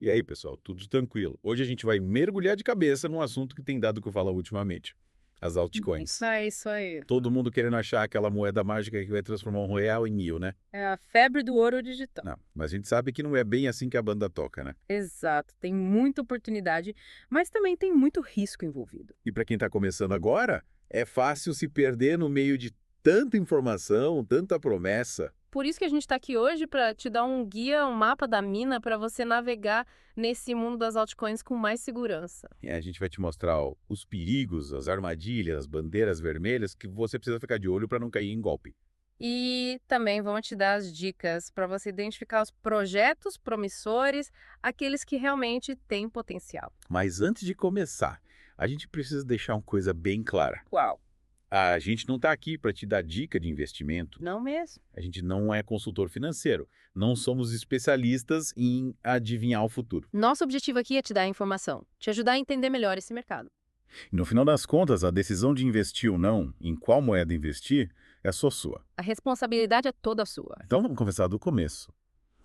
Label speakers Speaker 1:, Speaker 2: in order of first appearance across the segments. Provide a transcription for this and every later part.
Speaker 1: E aí, pessoal, tudo tranquilo? Hoje a gente vai mergulhar de cabeça num assunto que tem dado o que eu falo ultimamente: as altcoins.
Speaker 2: Isso aí.
Speaker 1: Todo mundo querendo achar aquela moeda mágica que vai transformar um real em 1.000, né?
Speaker 2: É a febre do ouro digital.
Speaker 1: Não, mas a gente sabe que não é bem assim que a banda toca, né?
Speaker 2: Exato. Tem muita oportunidade, mas também tem muito risco envolvido.
Speaker 1: E para quem está começando agora, é fácil se perder no meio de tanta informação, tanta promessa.
Speaker 2: Por isso que a gente está aqui hoje para te dar um guia, um mapa da mina para você navegar nesse mundo das altcoins com mais segurança.
Speaker 1: E a gente vai te mostrar os perigos, as armadilhas, as bandeiras vermelhas que você precisa ficar de olho para não cair em golpe.
Speaker 2: E também vamos te dar as dicas para você identificar os projetos promissores, aqueles que realmente têm potencial.
Speaker 1: Mas antes de começar, a gente precisa deixar uma coisa bem clara.
Speaker 2: Qual?
Speaker 1: A gente não está aqui para te dar dica de investimento.
Speaker 2: Não mesmo?
Speaker 1: A gente não é consultor financeiro. Não somos especialistas em adivinhar o futuro.
Speaker 2: Nosso objetivo aqui é te dar informação, te ajudar a entender melhor esse mercado.
Speaker 1: E no final das contas, a decisão de investir ou não, em qual moeda investir, é só sua.
Speaker 2: A responsabilidade é toda sua.
Speaker 1: Então vamos começar do começo.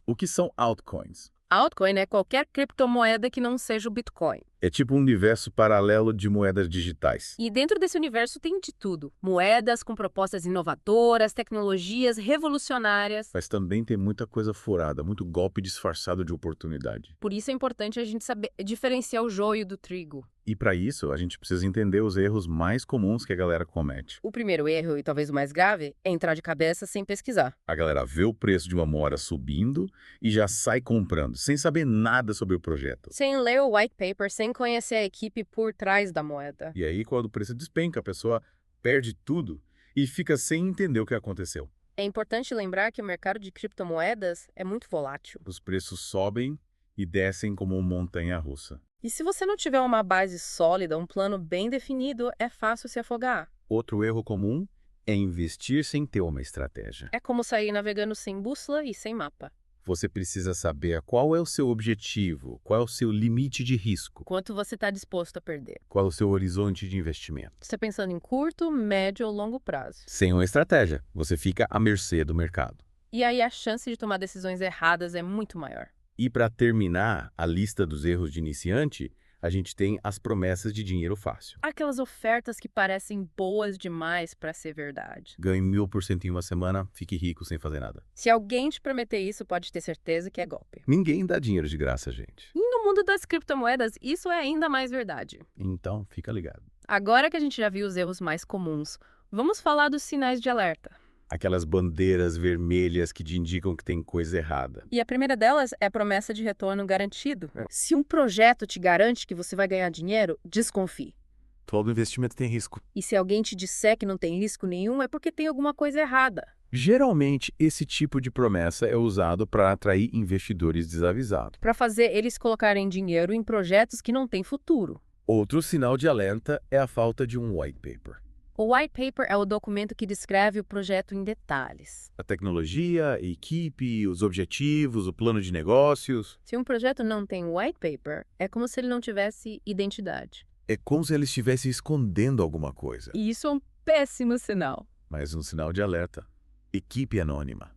Speaker 1: O que são altcoins?
Speaker 2: Altcoin é qualquer criptomoeda que não seja o Bitcoin.
Speaker 1: É tipo um universo paralelo de moedas digitais.
Speaker 2: E dentro desse universo tem de tudo. Moedas com propostas inovadoras, tecnologias revolucionárias.
Speaker 1: Mas também tem muita coisa furada, muito golpe disfarçado de oportunidade.
Speaker 2: Por isso é importante a gente saber diferenciar o joio do trigo.
Speaker 1: E para isso, a gente precisa entender os erros mais comuns que a galera comete.
Speaker 2: O primeiro erro, e talvez o mais grave, é entrar de cabeça sem pesquisar.
Speaker 1: A galera vê o preço de uma moeda subindo e já sai comprando, sem saber nada sobre o projeto.
Speaker 2: Sem ler o white paper, sem conhecer a equipe por trás da moeda.
Speaker 1: E aí, quando o preço despenca, a pessoa perde tudo e fica sem entender o que aconteceu.
Speaker 2: É importante lembrar que o mercado de criptomoedas é muito volátil.
Speaker 1: Os preços sobem e descem como uma montanha-russa.
Speaker 2: E se você não tiver uma base sólida, um plano bem definido, é fácil se afogar.
Speaker 1: Outro erro comum é investir sem ter uma estratégia.
Speaker 2: É como sair navegando sem bússola e sem mapa.
Speaker 1: Você precisa saber qual é o seu objetivo, qual é o seu limite de risco,
Speaker 2: Quanto você está disposto a perder?
Speaker 1: qual é o seu horizonte de investimento.
Speaker 2: Você está pensando em curto, médio ou longo prazo.
Speaker 1: Sem uma estratégia, você fica à mercê do mercado.
Speaker 2: E aí a chance de tomar decisões erradas é muito maior.
Speaker 1: E para terminar a lista dos erros de iniciante, a gente tem as promessas de dinheiro fácil.
Speaker 2: Aquelas ofertas que parecem boas demais para ser verdade.
Speaker 1: Ganhe 1.000% em uma semana, fique rico sem fazer nada.
Speaker 2: Se alguém te prometer isso, pode ter certeza que é golpe.
Speaker 1: Ninguém dá dinheiro de graça, gente.
Speaker 2: E no mundo das criptomoedas, isso é ainda mais verdade.
Speaker 1: Então, fica ligado.
Speaker 2: Agora que a gente já viu os erros mais comuns, vamos falar dos sinais de alerta.
Speaker 1: Aquelas bandeiras vermelhas que te indicam que tem coisa errada.
Speaker 2: E a primeira delas é a promessa de retorno garantido. Se um projeto te garante que você vai ganhar dinheiro, desconfie.
Speaker 1: Todo investimento tem risco.
Speaker 2: E se alguém te disser que não tem risco nenhum, é porque tem alguma coisa errada.
Speaker 1: Geralmente, esse tipo de promessa é usado para atrair investidores desavisados.
Speaker 2: Para fazer eles colocarem dinheiro em projetos que não têm futuro.
Speaker 1: Outro sinal de alerta é a falta de um white paper.
Speaker 2: O white paper é o documento que descreve o projeto em detalhes.
Speaker 1: A tecnologia, a equipe, os objetivos, o plano de negócios.
Speaker 2: Se um projeto não tem white paper, é como se ele não tivesse identidade.
Speaker 1: É como se ele estivesse escondendo alguma coisa.
Speaker 2: E isso é um péssimo sinal.
Speaker 1: Mas um sinal de alerta. Equipe anônima.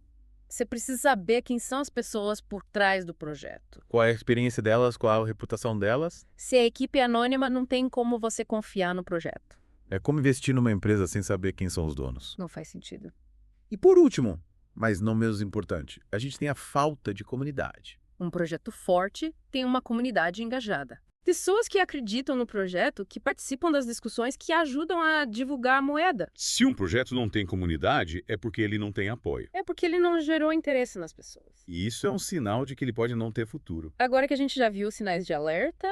Speaker 2: Você precisa saber quem são as pessoas por trás do projeto.
Speaker 1: Qual é a experiência delas, qual é a reputação delas?
Speaker 2: Se a equipe é anônima, não tem como você confiar no projeto.
Speaker 1: É como investir numa empresa sem saber quem são os donos.
Speaker 2: Não faz sentido.
Speaker 1: E por último, mas não menos importante, a gente tem a falta de comunidade.
Speaker 2: Um projeto forte tem uma comunidade engajada. Pessoas que acreditam no projeto, que participam das discussões, que ajudam a divulgar a moeda.
Speaker 3: Se um projeto não tem comunidade, é porque ele não tem apoio.
Speaker 2: É porque ele não gerou interesse nas pessoas.
Speaker 1: E isso é um sinal de que ele pode não ter futuro.
Speaker 2: Agora que a gente já viu os sinais de alerta,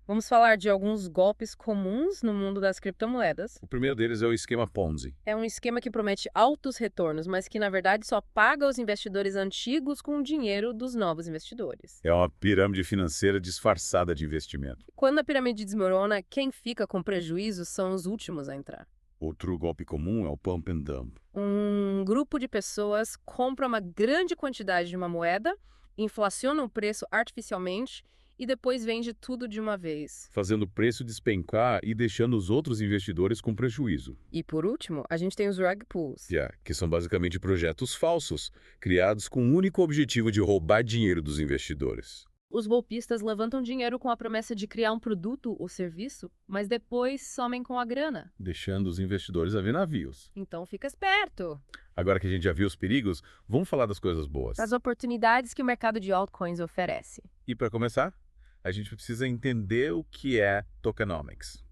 Speaker 2: vamos falar de alguns golpes comuns no mundo das criptomoedas.
Speaker 3: O primeiro deles é o esquema Ponzi.
Speaker 2: É um esquema que promete altos retornos, mas que na verdade só paga os investidores antigos com o dinheiro dos novos investidores.
Speaker 3: É uma pirâmide financeira disfarçada de investimento.
Speaker 2: Quando a pirâmide desmorona, quem fica com prejuízo são os últimos a entrar.
Speaker 3: Outro golpe comum é o pump and dump.
Speaker 2: Um grupo de pessoas compra uma grande quantidade de uma moeda, inflaciona o preço artificialmente e depois vende tudo de uma vez.
Speaker 3: Fazendo o preço despencar e deixando os outros investidores com prejuízo.
Speaker 2: E por último, a gente tem os rug pulls.
Speaker 3: Que são basicamente projetos falsos, criados com o único objetivo de roubar dinheiro dos investidores.
Speaker 2: Os golpistas levantam dinheiro com a promessa de criar um produto ou serviço, mas depois somem com a grana.
Speaker 3: Deixando os investidores a ver navios.
Speaker 2: Então fica esperto.
Speaker 3: Agora que a gente já viu os perigos, vamos falar das coisas boas.
Speaker 2: Das oportunidades que o mercado de altcoins oferece.
Speaker 3: E para começar, a gente precisa entender o que é tokenomics.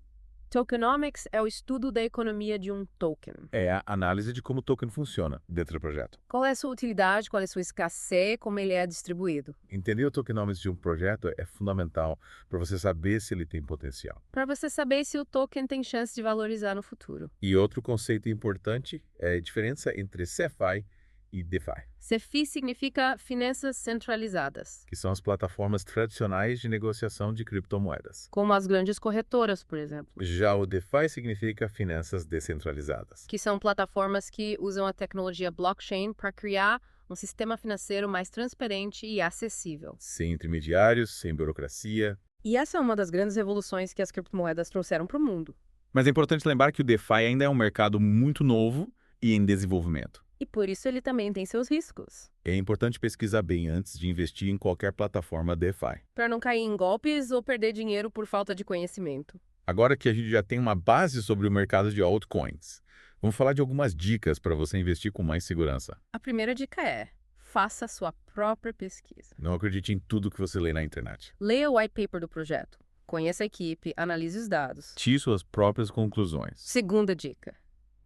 Speaker 2: Tokenomics é o estudo da economia de um token.
Speaker 3: É a análise de como o token funciona dentro do projeto.
Speaker 2: Qual é a sua utilidade, qual é a sua escassez, como ele é distribuído.
Speaker 3: Entender o tokenomics de um projeto é fundamental para você saber se ele tem potencial.
Speaker 2: Para você saber se o token tem chance de valorizar no futuro.
Speaker 3: E outro conceito importante é a diferença entre CeFi e DeFi,
Speaker 2: CeFi significa finanças centralizadas,
Speaker 3: que são as plataformas tradicionais de negociação de criptomoedas.
Speaker 2: como as grandes corretoras, por exemplo,
Speaker 3: Já o DeFi significa finanças descentralizadas.
Speaker 2: que são plataformas que usam a tecnologia blockchain para criar um sistema financeiro mais transparente e acessível.
Speaker 3: Sem intermediários, sem burocracia.
Speaker 2: E essa é uma das grandes revoluções que as criptomoedas trouxeram para o mundo.
Speaker 1: Mas é importante lembrar que o DeFi ainda é um mercado muito novo e em desenvolvimento.
Speaker 2: E por isso ele também tem seus riscos.
Speaker 3: É importante pesquisar bem antes de investir em qualquer plataforma DeFi.
Speaker 2: Para não cair em golpes ou perder dinheiro por falta de conhecimento.
Speaker 1: Agora que a gente já tem uma base sobre o mercado de altcoins, vamos falar de algumas dicas para você investir com mais segurança.
Speaker 2: A primeira dica é: faça a sua própria pesquisa.
Speaker 1: Não acredite em tudo que você lê na internet.
Speaker 2: Leia o white paper do projeto. Conheça a equipe, analise os dados.
Speaker 1: Tire suas próprias conclusões.
Speaker 2: Segunda dica: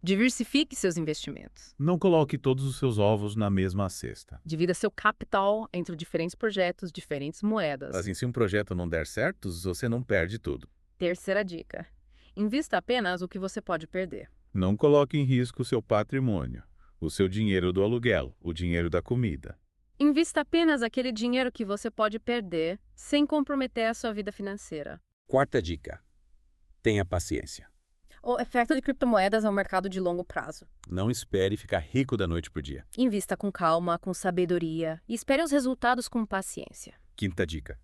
Speaker 2: diversifique seus investimentos.
Speaker 1: Não coloque todos os seus ovos na mesma cesta.
Speaker 2: Divida seu capital entre diferentes projetos, diferentes moedas.
Speaker 1: Assim, se um projeto não der certo, você não perde tudo.
Speaker 2: Terceira dica: invista apenas o que você pode perder.
Speaker 1: Não coloque em risco o seu patrimônio, o seu dinheiro do aluguel, o dinheiro da comida.
Speaker 2: Invista apenas aquele dinheiro que você pode perder, sem comprometer a sua vida financeira.
Speaker 4: Quarta dica: tenha paciência.
Speaker 2: O efeito de criptomoedas é um mercado de longo prazo.
Speaker 1: Não espere ficar rico da noite para o dia.
Speaker 2: Invista com calma, com sabedoria e espere os resultados com paciência.
Speaker 1: Quinta dica.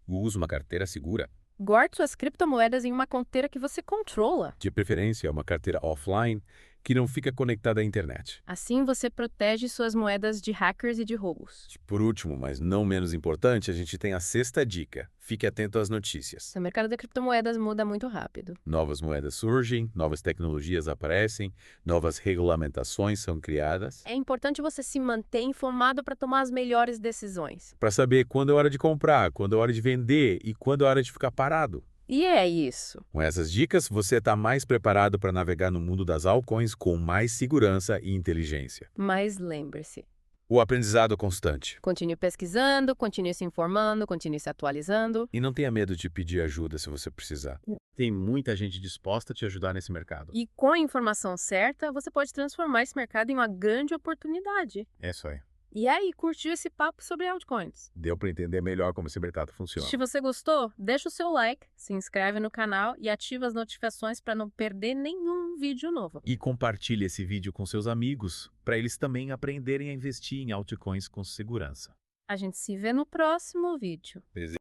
Speaker 4: Use uma carteira segura.
Speaker 2: Guarde suas criptomoedas em uma carteira que você controla.
Speaker 1: De preferência, uma carteira offline que não fica conectada à internet.
Speaker 2: Assim você protege suas moedas de hackers e de roubos.
Speaker 1: Por último, mas não menos importante, a gente tem a sexta dica. Fique atento às notícias.
Speaker 2: O mercado de criptomoedas muda muito rápido.
Speaker 1: Novas moedas surgem, novas tecnologias aparecem, novas regulamentações são criadas.
Speaker 2: É importante você se manter informado para tomar as melhores decisões.
Speaker 1: Para saber quando é hora de comprar, quando é hora de vender e quando é hora de ficar parado.
Speaker 2: E é isso.
Speaker 1: Com essas dicas, você está mais preparado para navegar no mundo das altcoins com mais segurança e inteligência.
Speaker 2: Mas lembre-se,
Speaker 1: O aprendizado constante.
Speaker 2: continue pesquisando, continue se informando, continue se atualizando.
Speaker 1: E não tenha medo de pedir ajuda se você precisar. Tem muita gente disposta a te ajudar nesse mercado.
Speaker 2: E com a informação certa, você pode transformar esse mercado em uma grande oportunidade.
Speaker 1: É isso aí.
Speaker 2: E aí, curtiu esse papo sobre altcoins?
Speaker 1: Deu para entender melhor como esse mercado funciona.
Speaker 2: Se você gostou, deixa o seu like, se inscreve no canal e ativa as notificações para não perder nenhum vídeo novo.
Speaker 1: E compartilhe esse vídeo com seus amigos, para eles também aprenderem a investir em altcoins com segurança.
Speaker 2: A gente se vê no próximo vídeo.